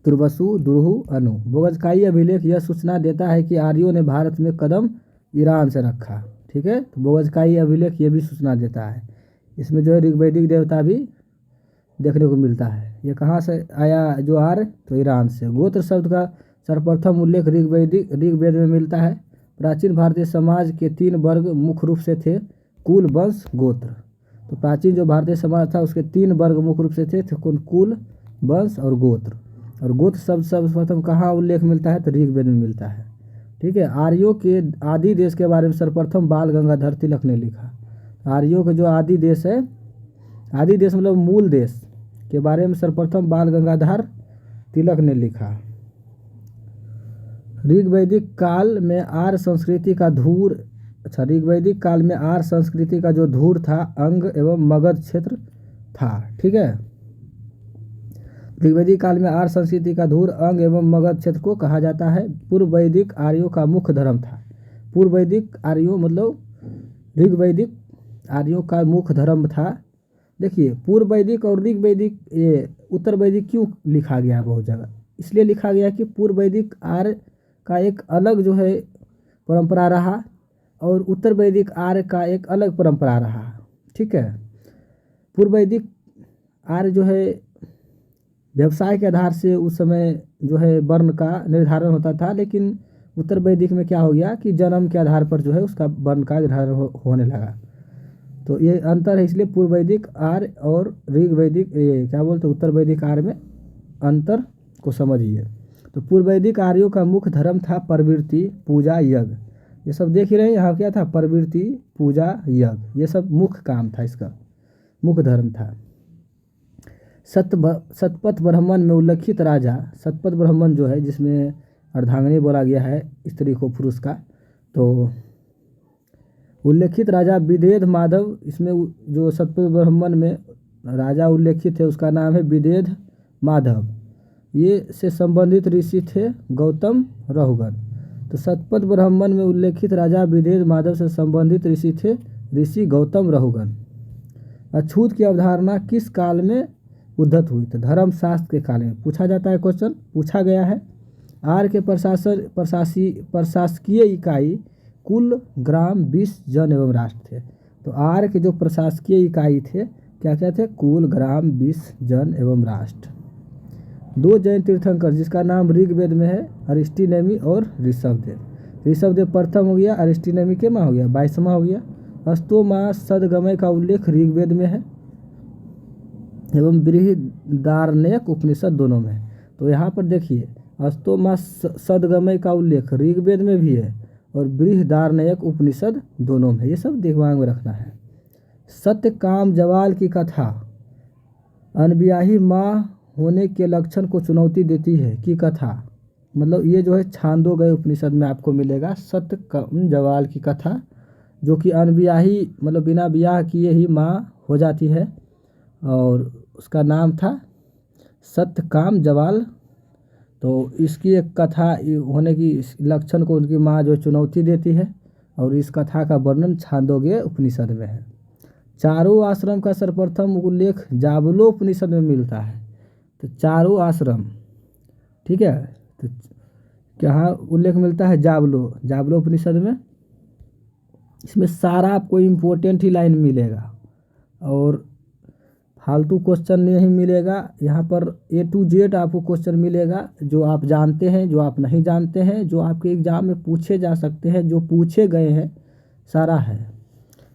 तुर्वसु, दुर्हु, अनु। बोगजकाई अभिलेख यह सूचना देता है कि आर्यों ने भारत में कदम ईरान से रखा, ठीक है। तो बोगजकाई अभिलेख ये भी सूचना देता है। इसमें जो है ऋग्वैदिक देवता भी देखने को मिलता है। ये कहाँ से आया जो आर्य, तो ईरान से। गोत्र शब्द का सर्वप्रथम उल्लेख ऋग्वेद में मिलता है। प्राचीन भारतीय समाज के 3 वर्ग मुख्य रूप से थे, कुल, वंश, गोत्र। तो प्राचीन जो भारतीय समाज था उसके 3 वर्ग मुख्य रूप से थे, कुल, वंश और गोत्र। और गोत्र शब्द सर्वप्रथम कहाँ उल्लेख मिलता है, तो ऋग्वेद में मिलता है, ठीक है। आर्यों के आदि देश के बारे में सर्वप्रथम बाल गंगाधर तिलक ने लिखा। आर्यों का जो आदि देश है, आदि देश मतलब मूल देश के बारे में सर्वप्रथम बाल गंगाधर तिलक ने लिखा। ऋग वैदिक काल में आर्य संस्कृति का धूर, अच्छा, ऋग वैदिक काल में आर्य संस्कृति का जो धूर था अंग एवं मगध क्षेत्र था। ठीक है, ऋग वैदिक काल में आर्य संस्कृति का धूर अंग एवं मगध क्षेत्र को कहा जाता है। पूर्व वैदिक आर्यों का मुख्य धर्म था। पूर्व वैदिक आर्यों मतलब ऋग वैदिक आर्यों का मुख्य धर्म था। देखिए, पूर्व वैदिक और ऋग वैदिक, ये उत्तर वैदिक क्यों लिखा गया बहुत जगह, इसलिए लिखा गया कि पूर्व वैदिक आर्य का एक अलग जो है परंपरा रहा और उत्तर वैदिक आर्य का एक अलग परंपरा रहा। ठीक है, पूर्व वैदिक आर्य जो है व्यवसाय के आधार से उस समय जो है वर्ण का निर्धारण होता था, लेकिन उत्तर वैदिक में क्या हो गया कि जन्म के आधार पर जो है उसका वर्ण का निर्धारण होने लगा। तो ये अंतर है, इसलिए पूर्व वैदिक आर्य और ऋग वैदिक, ये क्या बोलते हैं, उत्तर वैदिक आर्य में अंतर को समझिए। तो पूर्व वैदिक आर्यों का मुख्य धर्म था प्रवृत्ति, पूजा, यज्ञ। ये सब देख ही रहे हैं, यहाँ क्या था, प्रवृत्ति, पूजा, यज्ञ, ये सब मुख्य काम था, इसका मुख्य धर्म था। शतपथ ब्राह्मण में उल्लेखित राजा, शतपथ ब्राह्मण जो है जिसमें अर्धांगिनी बोला गया है स्त्री को पुरुष का, तो उल्लेखित राजा विदेध माधव, इसमें जो शतपथ ब्राह्मण में राजा उल्लेखित है उसका नाम है विदेध माधव। ये से संबंधित ऋषि थे गौतम रहुगण। तो शतपथ ब्राह्मण में उल्लेखित राजा विदेध माधव से संबंधित ऋषि थे ऋषि गौतम रहुगण। अछूत की अवधारणा किस काल में उद्धत हुई? तो धर्मशास्त्र के काल में पूछा जाता है, क्वेश्चन पूछा गया है। आर्य के प्रशासकीय इकाई कुल, ग्राम, 20 जन एवं राष्ट्र थे। तो आर्य के जो प्रशासकीय इकाई थे क्या क्या थे? कुल, ग्राम, 20 जन एवं राष्ट्र। 2 जैन तीर्थंकर जिसका नाम ऋग्वेद में है अरिस्टिनेमी और ऋषभदेव। ऋषभदेव प्रथम हो गया, अरिस्टिनेमी के माह हो गया 22वां हो गया। अस्तोमा सदगमय का उल्लेख ऋग्वेद में है एवं बृहदारण्यक उपनिषद दोनों में है। तो यहाँ पर देखिए, अस्तोमा सदगमय का उल्लेख ऋग्वेद में भी है और बृहदारण्यक उपनिषद दोनों में, ये सब दिमाग में रखना है। सत्यकाम जवाल की कथा अनब्याही माँ होने के लक्षण को चुनौती देती है की कथा, मतलब ये जो है छांदोग्य उपनिषद में आपको मिलेगा। सत्यकाम जवाल की कथा जो कि अनब्याही मतलब बिना ब्याह किए ही माँ हो जाती है और उसका नाम था सत्यकाम जवाल। तो इसकी एक कथा होने की लक्षण को उनकी माँ जो चुनौती देती है और इस कथा का वर्णन छांदोग्य उपनिषद में है। चारों आश्रम का सर्वप्रथम उल्लेख जाबलो उपनिषद में मिलता है। तो चारों आश्रम, ठीक है, तो कहाँ उल्लेख मिलता है? जाबलो उपनिषद में। इसमें सारा आपको इम्पोर्टेंट ही लाइन मिलेगा और फालतू क्वेश्चन नहीं मिलेगा। यहाँ पर A to Z आपको क्वेश्चन मिलेगा जो आप जानते हैं, जो आप नहीं जानते हैं, जो आपके एग्जाम में पूछे जा सकते हैं, जो पूछे गए हैं, सारा है।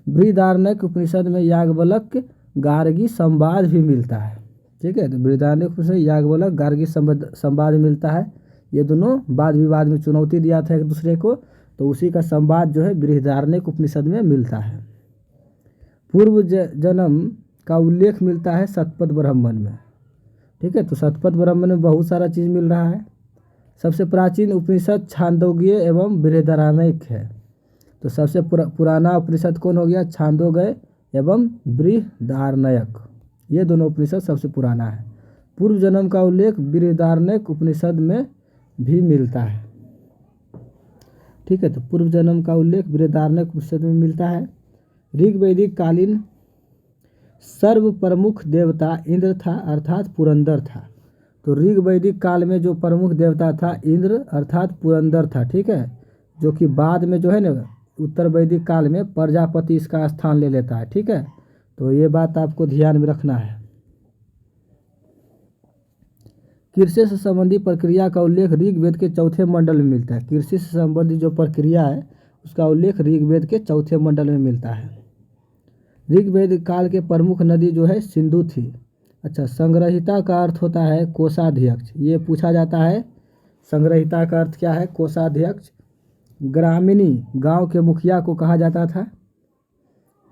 बृहदारण्यक उपनिषद में याज्ञवल्क्य गार्गी संवाद भी मिलता है। ठीक है, तो बृहदारण्यक उपनिषद याज्ञवल्क्य गार्गी संवाद मिलता है। ये दोनों वाद विवाद में चुनौती दिया था एक दूसरे को, तो उसी का संवाद जो है बृहदारण्यक उपनिषद में मिलता है। पूर्व जन्म का उल्लेख मिलता है शतपथ ब्राह्मण में। ठीक है, तो शतपथ ब्राह्मण में बहुत सारा चीज़ मिल रहा है। सबसे प्राचीन उपनिषद छांदोग्य एवं बृहदारण्यक है। तो सबसे पुराना उपनिषद कौन हो गया? छांदोग्य एवं बृहदारण्यक, ये दोनों उपनिषद सबसे पुराना है। पूर्व जन्म का उल्लेख बृहदारण्यक उपनिषद में भी मिलता है। ठीक है, तो पूर्व जन्म का उल्लेख बृहदारण्यक उपनिषद में मिलता है। ऋग वैदिक कालीन सर्व प्रमुख देवता इंद्र था अर्थात पुरंदर था। तो ऋग वैदिक काल में जो प्रमुख देवता था इंद्र अर्थात पुरंदर था। ठीक है, जो कि बाद में जो है ना उत्तर वैदिक काल में प्रजापति इसका स्थान ले लेता है। ठीक है, तो ये बात आपको ध्यान में रखना है। कृषि से संबंधी प्रक्रिया का उल्लेख ऋग्वेद के 4थे मंडल में मिलता है। कृषि से संबंधित जो प्रक्रिया है उसका उल्लेख ऋग्वेद के 4थे मंडल में मिलता है। ऋग्वेद काल के प्रमुख नदी जो है सिंधु थी। अच्छा, संग्रहिता का अर्थ होता है कोषाध्यक्ष, ये पूछा जाता है। संग्रहिता का अर्थ क्या है? कोषाध्यक्ष। ग्रामीणी गांव के मुखिया को कहा जाता था।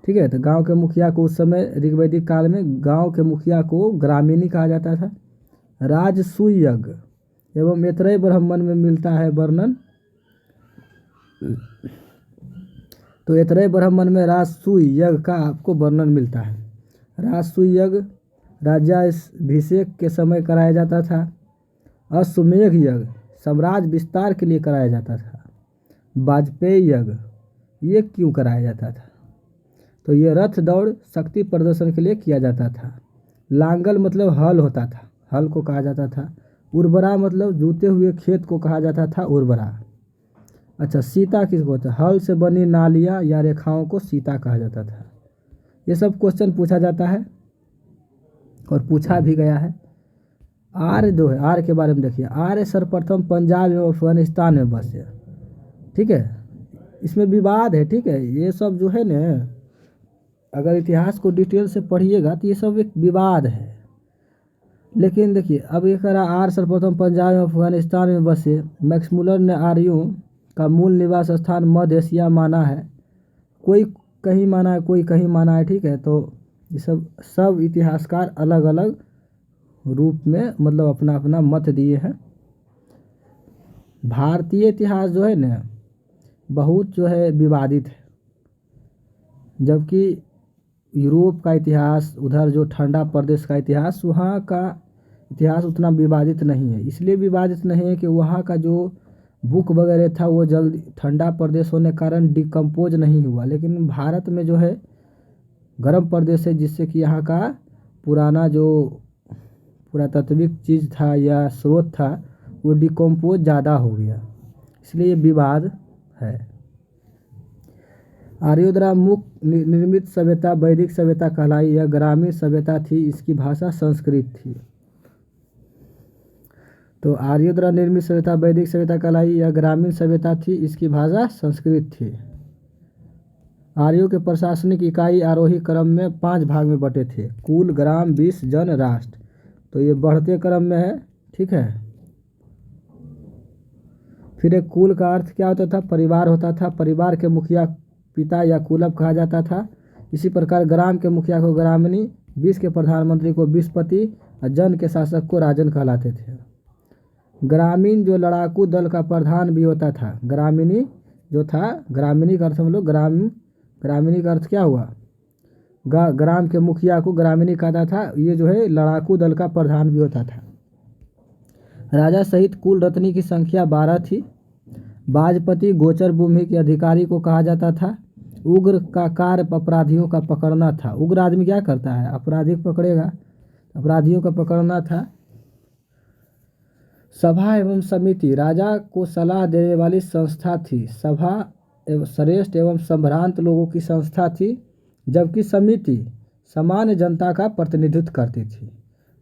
ठीक है, तो गांव के मुखिया को उस समय ऋग्वैदिक काल में गांव के मुखिया को ग्रामीणी कहा जाता था। राजसूय यज्ञ एवं मैत्रेय ब्राह्मण में मिलता है वर्णन तो ऐतरेय ब्राह्मण में राजसूय यज्ञ का आपको वर्णन मिलता है। राजसूय यज्ञ राज्याभिषेक के समय कराया जाता था। अश्वमेध यज्ञ साम्राज्य विस्तार के लिए कराया जाता था। वाजपेयी यज्ञ ये क्यों कराया जाता था? तो ये रथ दौड़ शक्ति प्रदर्शन के लिए किया जाता था। लांगल मतलब हल होता था, हल को कहा जाता था। उर्वरा मतलब जूते हुए खेत को कहा जाता था उर्वरा। अच्छा, सीता किसको होता है? हल से बनी नालियाँ या रेखाओं को सीता कहा जाता था। ये सब क्वेश्चन पूछा जाता है और पूछा भी गया है। आर्य जो है, आर्य के बारे में देखिए। आर्य सर्वप्रथम पंजाब एवं अफगानिस्तान में बसे। ठीक है, इसमें विवाद है। ठीक है, ये सब जो है ना, अगर इतिहास को डिटेल से पढ़िएगा तो ये सब एक विवाद है। लेकिन देखिए, अब ये कह रहा आर्य सर्वप्रथम पंजाब एवं अफगानिस्तान में बसे। मैक्स मुलर ने आर्यों का मूल निवास स्थान मध्य एशिया माना है। कोई कहीं माना है, कोई कहीं माना है। ठीक है, तो ये सब इतिहासकार अलग अलग रूप में मतलब अपना अपना मत दिए हैं। भारतीय इतिहास जो है ना बहुत जो है विवादित है, जबकि यूरोप का इतिहास, उधर जो ठंडा प्रदेश का इतिहास, वहाँ का इतिहास उतना विवादित नहीं है। इसलिए विवादित नहीं है कि वहाँ का जो बुक वगैरह था वो जल्दी ठंडा प्रदेश होने के कारण डिकम्पोज नहीं हुआ। लेकिन भारत में जो है गर्म प्रदेश है, जिससे कि यहाँ का पुराना जो पुरातात्विक चीज़ था या स्रोत था वो डिकम्पोज ज़्यादा हो गया, इसलिए ये विवाद है। आर्यों द्वारा मुख्य निर्मित सभ्यता वैदिक सभ्यता कहलाई। यह ग्रामीण सभ्यता थी, इसकी भाषा संस्कृत थी। तो आर्यों द्वारा निर्मित सभ्यता वैदिक सभ्यता कहलाई। यह ग्रामीण सभ्यता थी, इसकी भाषा संस्कृत थी। आर्यों के प्रशासनिक इकाई आरोही क्रम में 5 भाग में बटे थे: कुल, ग्राम, विष, जन, राष्ट्र। तो ये बढ़ते क्रम में है। ठीक है, फिर एक कुल का अर्थ क्या होता था? परिवार होता था। परिवार के मुखिया पिता या कुलप कहा जाता था। इसी प्रकार ग्राम के मुखिया को ग्रामणी, विष के प्रधानमंत्री को विषपति और जन के शासक को राजन कहलाते थे। ग्रामीण जो लड़ाकू दल का प्रधान भी होता था। ग्रामीणी जो था, ग्रामीणी का अर्थ हम लोग ग्रामीणी का अर्थ क्या हुआ? ग्राम के मुखिया को ग्रामीणी कहता था। ये जो है लड़ाकू दल का प्रधान भी होता था। राजा सहित कुल रत्नी की संख्या 12 थी। बाजपति गोचर भूमि के अधिकारी को कहा जाता था। उग्र का कार्य अपराधियों का पकड़ना था। उग्र आदमी क्या करता है? अपराधी पकड़ेगा, अपराधियों का पकड़ना था। सभा एवं समिति राजा को सलाह देने वाली संस्था थी। सभा श्रेष्ठ एवं संभ्रांत लोगों की संस्था थी, जबकि समिति सामान्य जनता का प्रतिनिधित्व करती थी।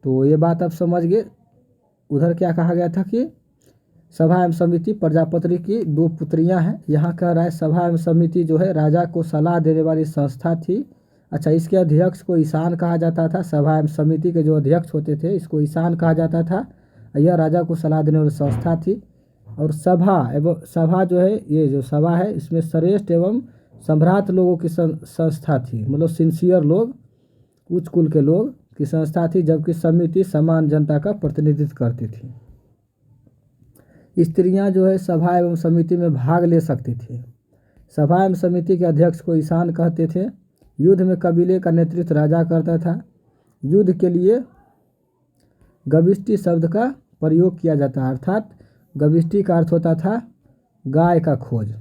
तो ये बात आप समझ गए। उधर क्या कहा गया था कि सभा एवं समिति प्रजापति की 2 पुत्रियां हैं। यहाँ कह रहा है सभा एवं समिति जो है राजा को सलाह देने वाली संस्था थी। अच्छा, इसके अध्यक्ष को ईशान कहा जाता था। सभा एवं समिति के जो अध्यक्ष होते थे इसको ईशान कहा जाता था। यह राजा को सलाह देने वाली संस्था थी। और सभा जो है, ये जो सभा है इसमें श्रेष्ठ एवं सम्राट लोगों की संस्था थी, मतलब सिंसियर लोग, उच्च कुल के लोग की संस्था थी। जबकि समिति सामान्य जनता का प्रतिनिधित्व करती थी। स्त्रियां जो है सभा एवं समिति में भाग ले सकती थी। सभा एवं समिति के अध्यक्ष को ईशान कहते थे। युद्ध में कबीले का नेतृत्व राजा करता था। युद्ध के लिए गविष्टि शब्द का प्रयोग किया जाता है, अर्थात गविष्टि का अर्थ होता था गाय का खोज।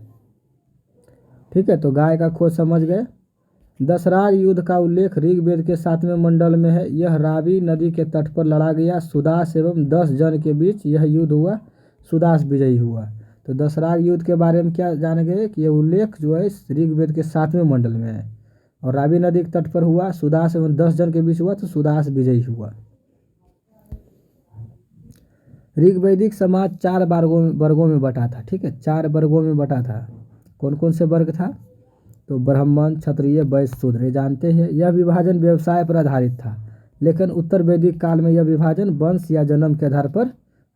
ठीक है, तो गाय का खोज समझ गए। दशराग युद्ध का उल्लेख ऋग्वेद के 7वें मंडल में है। यह रावी नदी के तट पर लड़ा गया। सुदास एवं 10 जन के बीच यह युद्ध हुआ। सुदास विजयी हुआ। तो दशराग युद्ध के बारे में क्या जान गए कि यह उल्लेख जो है ऋग्वेद के 7वें मंडल में है और रावी नदी के तट पर हुआ। सुदास एवं 10 जन के बीच हुआ, तो सुदास विजयी हुआ। ऋग्वैदिक समाज 4 वर्गों में बटा था। ठीक है, 4 वर्गों में बटा था। कौन कौन से वर्ग था? तो ब्राह्मण, क्षत्रिय, वैश्य, शूद्र। ये जानते हैं। यह विभाजन व्यवसाय पर आधारित था, लेकिन उत्तर वैदिक काल में यह विभाजन वंश या जन्म के आधार पर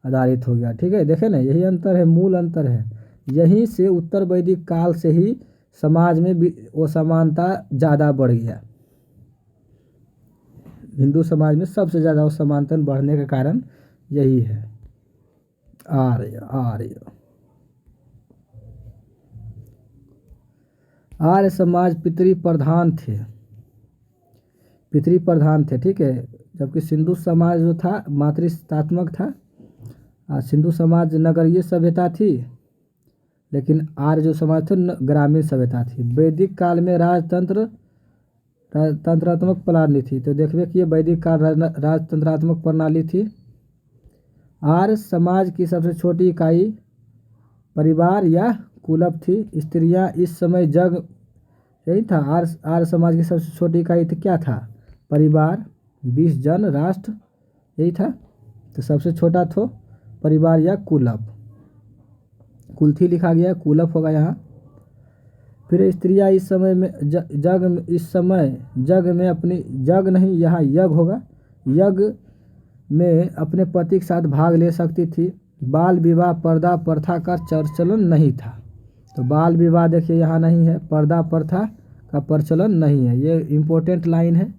आधारित हो गया। ठीक है, देखें ना, यही अंतर है, मूल अंतर है। यहीं से उत्तर वैदिक काल से ही समाज में असमानता ज़्यादा बढ़ गया। हिंदू समाज में सबसे ज़्यादा असमानता बढ़ने का कारण यही है। आर्य आर्य समाज पितृ प्रधान थे, पितृ प्रधान थे, ठीक है। जबकि सिंधु समाज जो था मातृत्वात्मक था। सिंधु समाज नगरीय सभ्यता थी, लेकिन आर्य जो समाज था ग्रामीण सभ्यता थी। वैदिक काल में तंत्रात्मक प्रणाली थी। तो देखिए कि ये वैदिक काल राजतंत्रात्मक प्रणाली थी। आर्य समाज की सबसे छोटी इकाई परिवार या कुलप थी। स्त्रियां इस समय जग यही था। आर्य समाज की सबसे छोटी इकाई थी क्या था? परिवार, 20 जन राष्ट्र, यही था। तो सबसे छोटा था परिवार या कुलप। कुलथी लिखा गया है, कुलप होगा यहाँ। फिर स्त्रियां इस समय में जग में अपनी जग नहीं, यहाँ यज्ञ होगा, यज्ञ में अपने पति के साथ भाग ले सकती थी। बाल विवाह पर्दा प्रथा का प्रचलन नहीं था। तो बाल विवाह देखिए यहाँ नहीं है, पर्दा प्रथा का प्रचलन नहीं है। ये इम्पोर्टेंट लाइन है,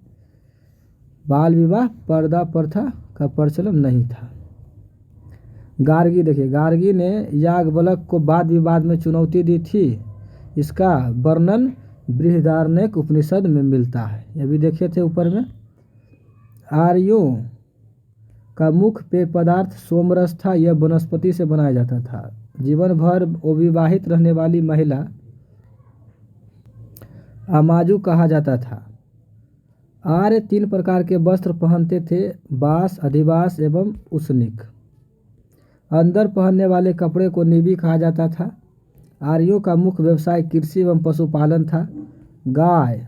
बाल विवाह पर्दा प्रथा का प्रचलन नहीं था। गार्गी देखिए, गार्गी ने याज्ञवल्क्य को वाद विवाद में चुनौती दी थी। इसका वर्णन बृहदारण्यक उपनिषद में मिलता है। ये भी देखे थे ऊपर में। आर्यों का मुख्य पेय पदार्थ सोमरस था। यह वनस्पति से बनाया जाता था। जीवन भर अविवाहित रहने वाली महिला अमाजु कहा जाता था। आर्य 3 प्रकार के वस्त्र पहनते थे, बास, अधिवास एवं उष्णिक। अंदर पहनने वाले कपड़े को निबी कहा जाता था। आर्यों का मुख्य व्यवसाय कृषि एवं पशुपालन था। गाय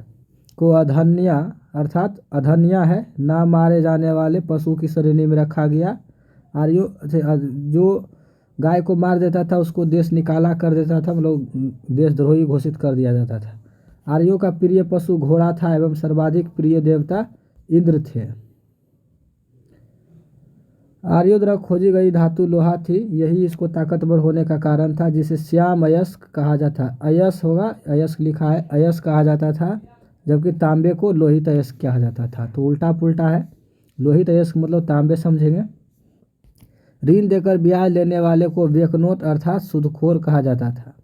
को अधन्या अर्थात अधन्या है ना मारे जाने वाले पशु की श्रेणी में रखा गया। आर्यों जो गाय को मार देता था उसको देश निकाला कर देता था, मतलब देशद्रोही घोषित कर दिया जाता था। आर्यों का प्रिय पशु घोड़ा था एवं सर्वाधिक प्रिय देवता इंद्र थे। आर्यों द्वारा खोजी गई धातु लोहा थी। यही इसको ताकतवर होने का कारण था, जिसे श्याम अयस्क कहा जाता। अयस होगा, अयस्क लिखा है, अयस्क कहा जाता था। जबकि तांबे को लोहित अयस्क कहा जाता था। तो उल्टा पुल्टा है। लोहित अयस्क मतलब तांबे समझेंगे। ऋण देकर ब्याज लेने वाले को वेकनोट अर्थात सूदखोर कहा जाता था।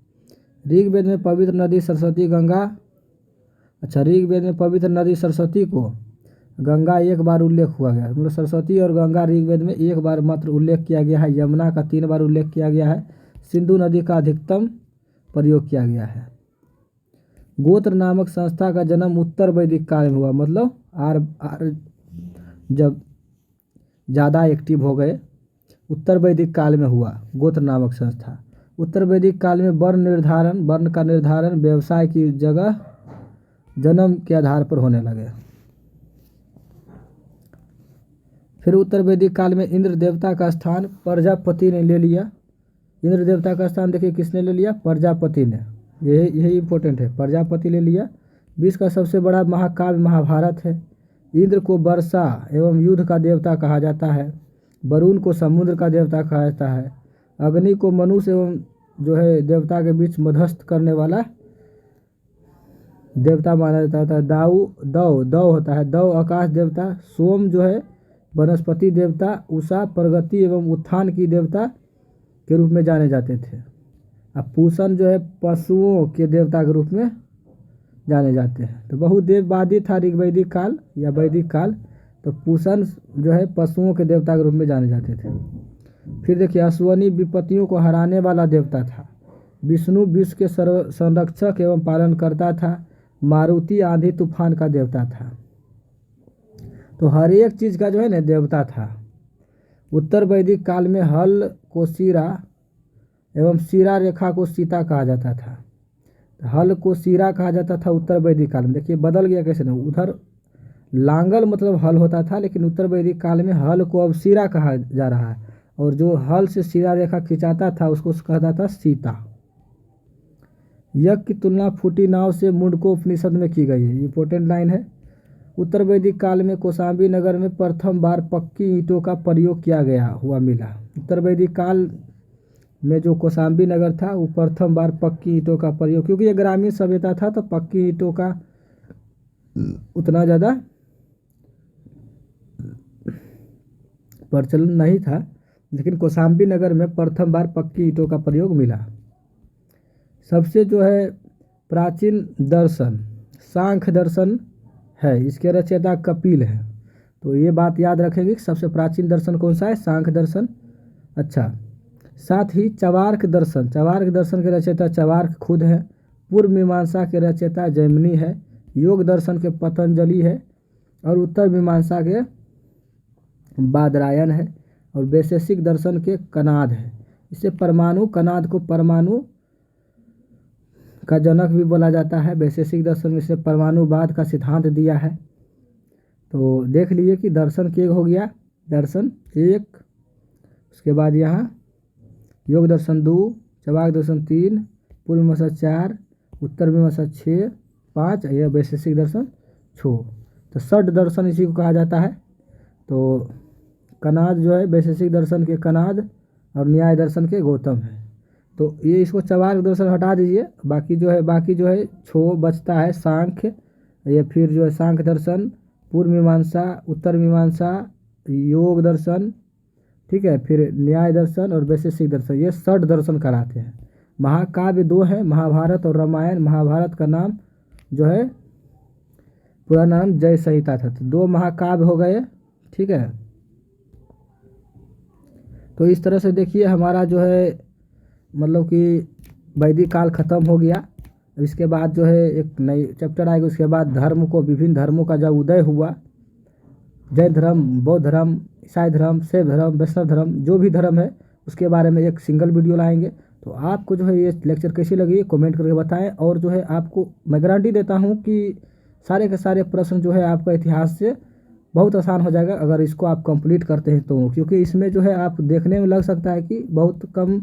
ऋग्वेद में पवित्र नदी सरस्वती गंगा ऋग्वेद में पवित्र नदी सरस्वती को गंगा एक बार उल्लेख हुआ गया, मतलब सरस्वती और गंगा ऋग्वेद में एक बार मात्र उल्लेख किया गया है। यमुना का 3 बार उल्लेख किया गया है। सिंधु नदी का अधिकतम प्रयोग किया गया है। गोत्र नामक संस्था का जन्म उत्तर वैदिक काल में हुआ, मतलब आर जब ज़्यादा एक्टिव हो गए उत्तर वैदिक काल में हुआ गोत्र नामक संस्था। उत्तर वैदिक काल में वर्ण का निर्धारण व्यवसाय की जगह जन्म के आधार पर होने लगे। फिर उत्तर वैदिक काल में इंद्र देवता का स्थान प्रजापति ने ले लिया। इंद्र देवता का स्थान देखिए किसने ले लिया? प्रजापति ने। यही इंपॉर्टेंट है, प्रजापति ले लिया। विश्व का सबसे बड़ा महाकाव्य महाभारत है। इंद्र को वर्षा एवं युद्ध का देवता कहा जाता है। वरुण को समुद्र का देवता कहा जाता है। अग्नि को मनुष्य एवं जो है देवता के बीच मध्यस्थ करने वाला देवता माना जाता है। दव होता है, दव आकाश देवता। सोम जो है वनस्पति देवता। उषा प्रगति एवं उत्थान की देवता के रूप में जाने जाते थे। अब पूषण जो है पशुओं के देवता के रूप में जाने जाते हैं। तो बहुदेववादी था ऋग्वैदिक काल या वैदिक काल। तो पूषण जो है पशुओं के देवता के रूप में जाने जाते थे। फिर देखिए अश्वनी विपत्तियों को हराने वाला देवता था। विष्णु विश्व के संरक्षक एवं पालन करता था। मारुति आंधी तूफान का देवता था। तो हर एक चीज़ का जो है ना देवता था। उत्तर वैदिक काल में हल को सिरा एवं सिरा रेखा को सीता कहा जाता था। हल को सिरा कहा जाता था उत्तर वैदिक काल में। देखिए बदल गया कैसे ना, उधर लांगल मतलब हल होता था, लेकिन उत्तर वैदिक काल में हल को अब सिरा कहा जा रहा है। और जो हल से सिरा रेखा खिंचाता था उसको कहता था सीता। यज्ञ की तुलना फूटी नाव से मुंडको उपनिषद में की गई है। इंपॉर्टेंट लाइन है। उत्तर वैदिक काल में कौशाम्बी नगर में प्रथम बार पक्की ईंटों का प्रयोग किया गया हुआ मिला। उत्तर वैदिक काल में जो कौशाम्बी नगर था वो प्रथम बार पक्की ईंटों का प्रयोग, क्योंकि ये ग्रामीण सभ्यता था तो पक्की ईंटों का उतना ज़्यादा प्रचलन नहीं था, लेकिन कौशाम्बी नगर में प्रथम बार पक्की ईंटों का प्रयोग मिला। सबसे जो है प्राचीन दर्शन सांख्य दर्शन है, इसके रचयिता कपिल है। तो ये बात याद रखेंगे कि सबसे प्राचीन दर्शन कौन सा है, सांख्य दर्शन। अच्छा, साथ ही चवार्क दर्शन के रचयिता चवार्क खुद है। पूर्व मीमांसा के रचयिता जैमिनी है। योग दर्शन के पतंजलि है और उत्तर मीमांसा के बादरायण है और वैशेषिक दर्शन के कनाद है। इसे परमाणु कनाद को परमाणु का जनक भी बोला जाता है। वैशेषिक दर्शन में से परमाणुवाद का सिद्धांत दिया है। तो देख लीजिए कि दर्शन के हो गया, दर्शन एक, उसके बाद यहाँ योग दर्शन 2, चवाक दर्शन 3, पूर्व मीमांसा 4, उत्तर मीमांसा 6, 5, यह वैशेषिक दर्शन 6। तो षड दर्शन इसी को कहा जाता है। तो कनाद जो है वैशेषिक दर्शन के कनाद और न्याय दर्शन के गौतम है। तो ये इसको चवार्क दर्शन हटा दीजिए, बाकी जो है छो बचता है सांख्य, ये फिर जो है सांख्य दर्शन, पूर्व मीमांसा, उत्तर मीमांसा, योग दर्शन, ठीक है, फिर न्याय दर्शन और वैशेषिक दर्शन, ये षड दर्शन कराते हैं। महाकाव्य 2 है, महाभारत और रामायण। महाभारत का नाम जो है पूरा नाम जय संहिता था। तो 2 महाकाव्य हो गए, ठीक है। तो इस तरह से देखिए हमारा जो है मतलब कि वैदिक काल खत्म हो गया। इसके बाद जो है एक नई चैप्टर आएगा। उसके बाद धर्म को, विभिन्न धर्मों का जब उदय हुआ, जैन धर्म, बौद्ध धर्म, ईसाई धर्म, शैव धर्म, वैष्णव धर्म, जो भी धर्म है उसके बारे में एक सिंगल वीडियो लाएंगे। तो आपको जो है ये लेक्चर कैसी लगी कमेंट करके बताएं। और जो है आपको मैं गारंटी देता हूँ कि सारे के सारे प्रश्न जो है आपका इतिहास से बहुत आसान हो जाएगा अगर इसको आप कंप्लीट करते हैं तो। क्योंकि इसमें जो है आप देखने में लग सकता है कि बहुत कम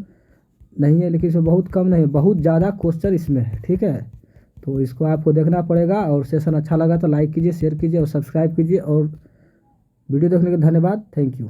नहीं है, लेकिन इसमें बहुत कम नहीं, बहुत ज़्यादा क्वेश्चन इसमें है, ठीक है। तो इसको आपको देखना पड़ेगा। और सेशन अच्छा लगा तो लाइक कीजिए, शेयर कीजिए और सब्सक्राइब कीजिए। और वीडियो देखने के धन्यवाद, थैंक यू।